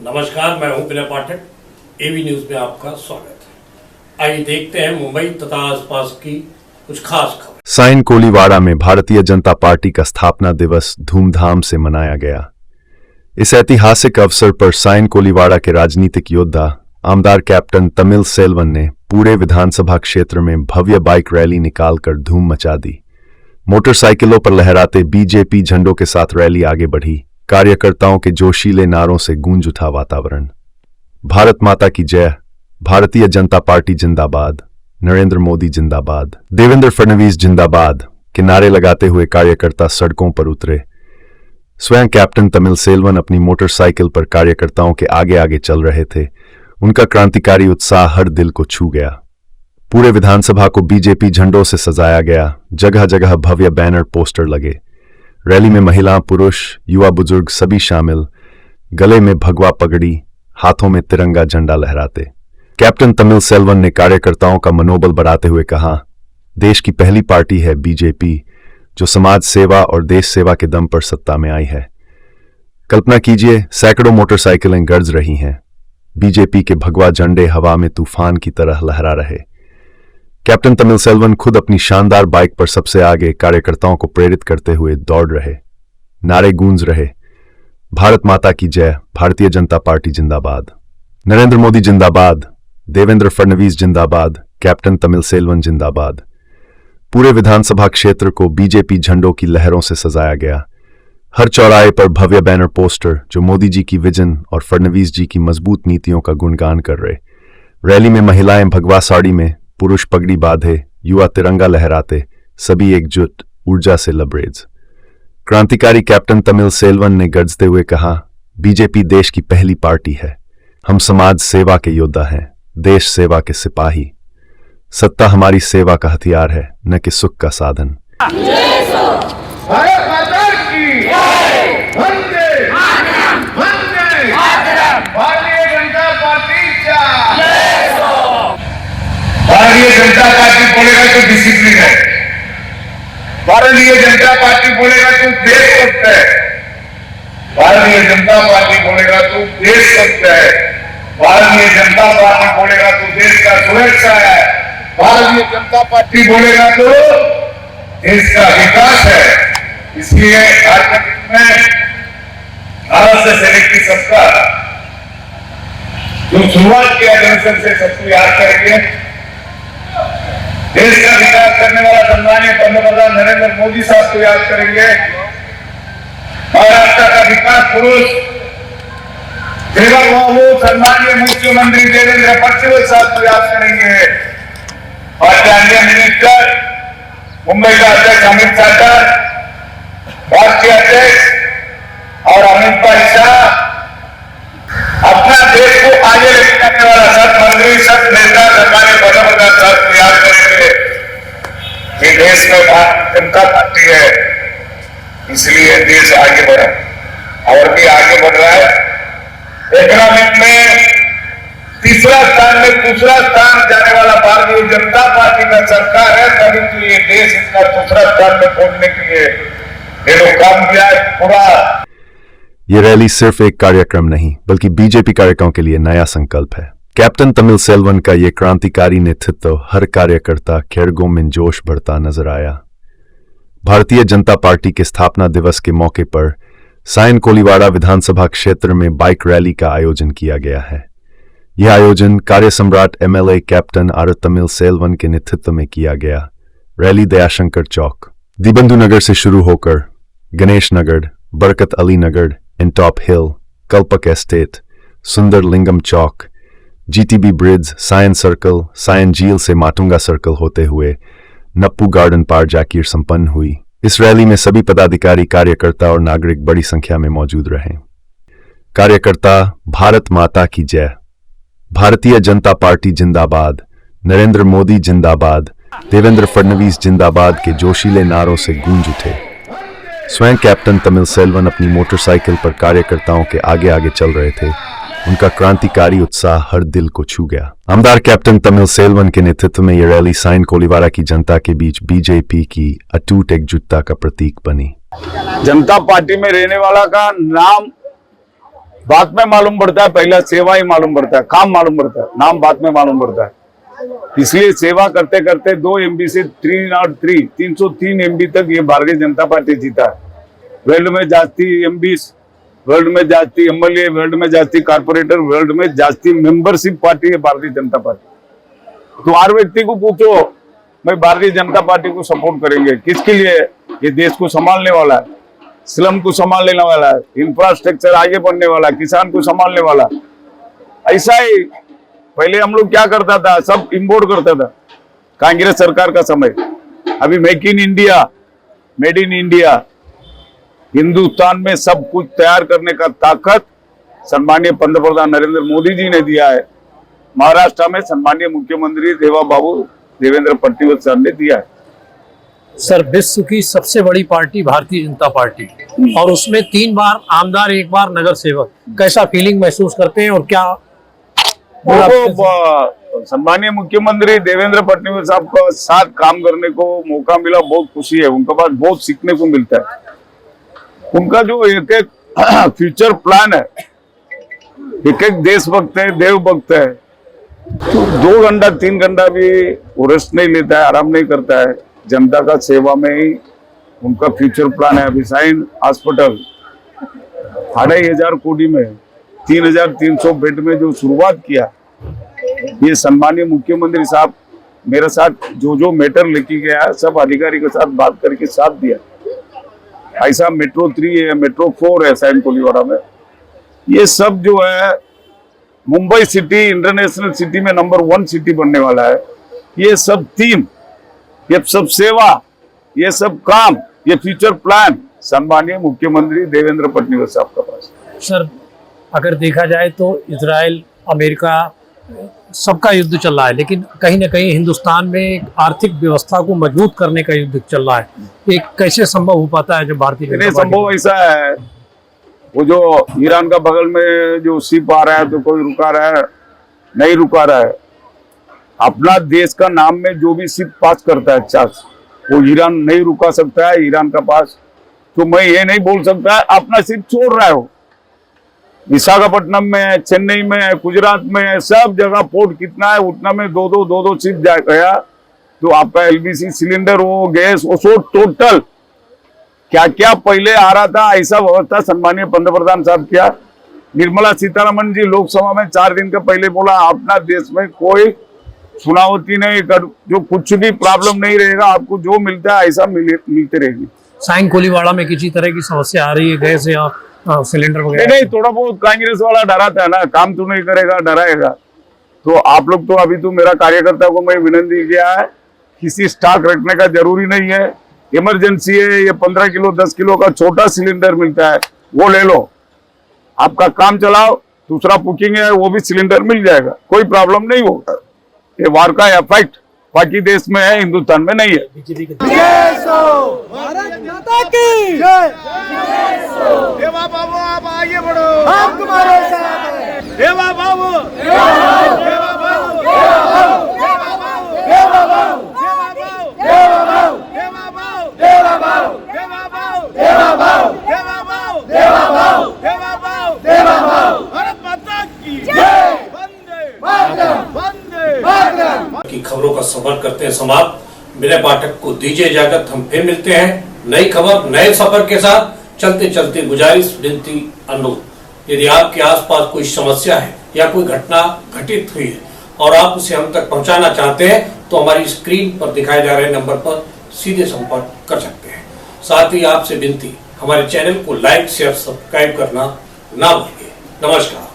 नमस्कार, मैं हूं विनय पाठक। एवी न्यूज में आपका स्वागत है। आइए देखते हैं मुंबई तथा आसपास की कुछ खास खबर। साइन कोलीवाड़ा में भारतीय जनता पार्टी का स्थापना दिवस धूमधाम से मनाया गया। इस ऐतिहासिक अवसर पर साइन कोलीवाड़ा के राजनीतिक योद्धा आमदार कैप्टन तमिल सेल्वन ने पूरे विधानसभा क्षेत्र में भव्य बाइक रैली निकालकर धूम मचा दी। मोटरसाइकिलों पर लहराते बीजेपी झंडों के साथ रैली आगे बढ़ी। कार्यकर्ताओं के जोशीले नारों से गूंज उठा वातावरण। भारत माता की जय, भारतीय जनता पार्टी जिंदाबाद, नरेंद्र मोदी जिंदाबाद, देवेंद्र फडणवीस जिंदाबाद के नारे लगाते हुए कार्यकर्ता सड़कों पर उतरे। स्वयं कैप्टन तमिल सेल्वन अपनी मोटरसाइकिल पर कार्यकर्ताओं के आगे आगे चल रहे थे। उनका क्रांतिकारी उत्साह हर दिल को छू गया। पूरे विधानसभा को बीजेपी झंडों से सजाया गया। जगह जगह भव्य बैनर, पोस्टर लगे। रैली में महिला, पुरुष, युवा, बुजुर्ग सभी शामिल। गले में भगवा पगड़ी, हाथों में तिरंगा झंडा लहराते। कैप्टन तमिल सेल्वन ने कार्यकर्ताओं का मनोबल बढ़ाते हुए कहा, देश की पहली पार्टी है बीजेपी, जो समाज सेवा और देश सेवा के दम पर सत्ता में आई है। कल्पना कीजिए, सैकड़ों मोटरसाइकिलें गरज रही हैं। बीजेपी के भगवा झंडे हवा में तूफान की तरह लहरा रहे। कैप्टन तमिल सेल्वन खुद अपनी शानदार बाइक पर सबसे आगे कार्यकर्ताओं को प्रेरित करते हुए दौड़ रहे। नारे गूंज रहे, भारत माता की जय, भारतीय जनता पार्टी जिंदाबाद, नरेंद्र मोदी जिंदाबाद, देवेंद्र फडणवीस जिंदाबाद, कैप्टन तमिल सेल्वन जिंदाबाद। पूरे विधानसभा क्षेत्र को बीजेपी झंडों की लहरों से सजाया गया। हर चौराहे पर भव्य बैनर, पोस्टर जो मोदी जी की विजन और फडणवीस जी की मजबूत नीतियों का गुणगान कर रहे। रैली में महिलाएं भगवा साड़ी में, पुरुष पगड़ी बांधे, युवा तिरंगा लहराते, सभी एकजुट, ऊर्जा से लबरेज। क्रांतिकारी कैप्टन तमिल सेल्वन ने गरजते हुए कहा, बीजेपी देश की पहली पार्टी है। हम समाज सेवा के योद्धा हैं, देश सेवा के सिपाही। सत्ता हमारी सेवा का हथियार है, न कि सुख का साधन। भारत माता की जय, वंदे मातरम, वंदे मातरम, भारतीय जनता पार्टी की जय। भारतीय जनता पार्टी बोलेगा तो डिसिप्लिन है। भारतीय जनता पार्टी बोलेगा तो देशभक्त है। भारतीय जनता पार्टी बोलेगा तो देशभक्त है। भारतीय जनता पार्टी बोलेगा तो देश का सुरक्षा है। भारतीय जनता पार्टी बोलेगा तो देश का विकास है। इसलिए आज के दिन में भारत से सेनेट की सत्ता जो शुरुआत किया जनसंघ से सबको याद करेंगे। देश का विकास करने वाला सम्मानीय पंतप्रधान नरेंद्र मोदी साहब को याद करेंगे। महाराष्ट्र का विकास पुरुष सेवा बाबू सम्मानीय मुख्यमंत्री देवेंद्र फडणवीस साहब को याद करेंगे। और अन्य मिनिस्टर, मुंबई का अध्यक्ष अमित शाह, राष्ट्रीय अध्यक्ष और अमित भाई शाह, अपना देश को आगे लेके जाने वाला सब मंत्री, सब नेता, सरकारी पंतप्रधान साहब को याद करेंगे। ये देश में भारतीय जनता पार्टी है, इसलिए देश आगे बढ़ा और भी आगे बढ़ रहा है। इकोनॉमिक में तीसरा स्थान में दूसरा स्थान जाने वाला भारतीय जनता पार्टी का सरकार है, तभी तो ये देश इसका दूसरा स्थान में पहुंचने के लिए ये लोग काम किया है पूरा। ये रैली सिर्फ एक कार्यक्रम नहीं, बल्कि बीजेपी कार्यक्रमों के लिए नया संकल्प है। कैप्टन तमिल सेल्वन का ये क्रांतिकारी नेतृत्व हर कार्यकर्ता खेरगों में जोश भरता नजर आया। भारतीय जनता पार्टी के स्थापना दिवस के मौके पर साइन कोलीवाड़ा विधानसभा क्षेत्र में बाइक रैली का आयोजन किया गया है। यह आयोजन कार्य सम्राट MLA captain R Tamil Selvan के नेतृत्व में किया गया। रैली दयाशंकर चौक, दीबंधु नगर से शुरू होकर गणेश नगर, बरकत अली नगर, टॉप हिल, Kalpak estate, Sundar Lingam Chowk, GTB bridge, Sion circle, Sion झील से माटुंगा सर्कल होते हुए नप्पू गार्डन पार जाकर संपन्न हुई। इस रैली में सभी पदाधिकारी, कार्यकर्ता और नागरिक बड़ी संख्या में मौजूद रहे। कार्यकर्ता भारत माता की जय, भारतीय जनता पार्टी जिंदाबाद, नरेंद्र मोदी जिंदाबाद, देवेंद्र फडणवीस जिंदाबाद के जोशीले नारों से गूंज उठे। स्वयं कैप्टन तमिल सेल्वन अपनी मोटरसाइकिल पर कार्यकर्ताओं के आगे आगे चल रहे थे। उनका क्रांतिकारी उत्साह हर दिल को छू गया। आमदार कैप्टन तमिल सेल्वन के नेतृत्व में यह रैली साइन कोलीवाड़ा की जनता के बीच बीजेपी की अटूट एकजुटता का प्रतीक बनी। जनता पार्टी में रहने वाला का नाम बाद में मालूम पड़ता है, पहला सेवा ही मालूम पड़ता है, काम मालूम पड़ता है, नाम बाद में मालूम पड़ता है। इसलिए सेवा करते करते 2 MB से 303 MB तक ये भारतीय जनता पार्टी जीता है। वर्ल्ड में जाती MBs, वर्ल्ड में जाती MLA, वर्ल्ड में जाती कारपोरेटर, वर्ल्ड में जाती मेंबरशिप पार्टी है भारतीय जनता पार्टी। तो हर व्यक्ति को पूछो, मैं भारतीय जनता पार्टी को सपोर्ट करेंगे किसके लिए? ये देश को संभालने वाला है, स्लम को संभालने वाला है, इंफ्रास्ट्रक्चर आगे बढ़ने वाला, किसान को संभालने वाला। ऐसा ही पहले हम लोग क्या करता था, सब इंपोर्ट करता था कांग्रेस सरकार का समय। अभी make in India, made in India, Hindustan में सब कुछ तैयार करने का ताकत सम्मानीय पंतप्रधान नरेंद्र मोदी जी ने दिया है। महाराष्ट्र में सम्मानीय मुख्यमंत्री देवाबाबू देवेंद्र फडणवीस सर ने दिया है। सर, विश्व की सबसे बड़ी पार्टी भारतीय जनता पार्टी, और उसमें 3 बार आमदार, 1 बार नगर सेवक, कैसा फीलिंग महसूस करते हैं और क्या? सम्मानीय मुख्यमंत्री देवेंद्र फडणवीस साहब का साथ काम करने को मौका मिला, बहुत खुशी है। उनके पास बहुत सीखने को मिलता है। उनका जो एक एक फ्यूचर प्लान है, एक एक देशभक्त है, देवभक्त है। तो 2 घंटा 3 घंटा भी वो रेस्ट नहीं लेता है, आराम नहीं करता है, जनता का सेवा में ही उनका फ्यूचर प्लान है। अभी साइन हॉस्पिटल 2500 कोटी में 3300 बेड में जो शुरुआत किया, ये सम्मानीय मुख्यमंत्री साहब मेरे साथ जो मैटर लेके गया, सब अधिकारी के साथ बात करके साथ दिया। ऐसा मेट्रो 3 है, मेट्रो 4 है साइन कोलीवाड़ा में। ये सब जो है मुंबई सिटी इंटरनेशनल सिटी में नंबर 1 सिटी बनने वाला है। ये सब थीम, ये सब सेवा, ये सब काम, ये फ्यूचर प्लान सम्मानीय मुख्यमंत्री देवेंद्र फडणवीस साहब का पास। सर, अगर देखा जाए तो इजराइल, अमेरिका, सबका युद्ध चल रहा है, लेकिन कहीं ना कहीं हिंदुस्तान में एक आर्थिक व्यवस्था को मजबूत करने का युद्ध चल रहा है। ये कैसे संभव हो पाता है जब भारतीय जनता पार्टी? संभव ऐसा है, वो जो ईरान का बगल में जो शिप आ रहा है, तो कोई रुका रहा है, नहीं रुका रहा है। अपना देश का नाम में जो भी शिप पास करता है चार्ज, वो ईरान नहीं रुका सकता है ईरान का पास। तो मैं ये नहीं बोल सकता है अपना शिप छोड़ रहा है। हो विशाखापट्टनम में, चेन्नई में, गुजरात में, सब जगह पोर्ट कितना है उतना में 2-2 शिप गया। तो आपका LBC सिलेंडर हो, गैस हो, सो टोटल क्या क्या पहले आ रहा था, ऐसा व्यवस्था सम्मानीय पंतप्रधान साहब किया। निर्मला सीतारमण जी लोकसभा में 4 दिन का पहले बोला, अपना देश में कोई चुनावती नहीं, जो कुछ भी प्रॉब्लम नहीं रहेगा, आपको जो मिलता है ऐसा मिलते रहेगी। साइन कोलीवाड़ा में किसी तरह की समस्या आ रही है, गैस या सिलेंडर वगैरह? नहीं, थोड़ा बहुत कांग्रेस वाला डराता है ना, काम तो नहीं करेगा, डराएगा। तो आप लोग तो अभी तो मेरा कार्यकर्ता को मैं विनती किया है, किसी स्टॉक रखने का जरूरी नहीं है। इमरजेंसी है, ये 15 किलो 10 किलो का छोटा सिलेंडर मिलता है, वो ले लो, आपका काम चलाओ। दूसरा बुकिंग है, वो भी सिलेंडर मिल जाएगा, कोई प्रॉब्लम नहीं होगा। ये वार का इफेक्ट बाकी देश में है, हिंदुस्तान में नहीं है। भारत माता की जय। देवा बाबू आप आगे बढ़ो, हम तुम्हारे साथ हैं। देवा बाबू, देवा बाबू, देवा बाबू, देवा बाबू, देवा बाबू, देवा बाबू, देवा बाबू, देवा बाबू, देवा बाबू, देवा बाबू, देवा बाबू, देवा बाबू, देवा बाबू, देवा बाबू। भारत माता की जय। वंदे मातरम, वंदे मातरम। की खबरों का सफर करते हैं समाप्त। मेरे पाठक को दीजिए इजाजत, हम फिर मिलते हैं नई खबर, नए सफर के साथ। चलते चलते गुजारिश, विनती, अनुरोध, यदि आपके आसपास कोई समस्या है या कोई घटना घटित हुई है और आप उसे हम तक पहुंचाना चाहते हैं, तो हमारी स्क्रीन पर दिखाए जा रहे नंबर पर सीधे संपर्क कर सकते हैं। साथ ही आपसे विनती, हमारे चैनल को लाइक, शेयर, सब्सक्राइब करना ना भूलिए। नमस्कार।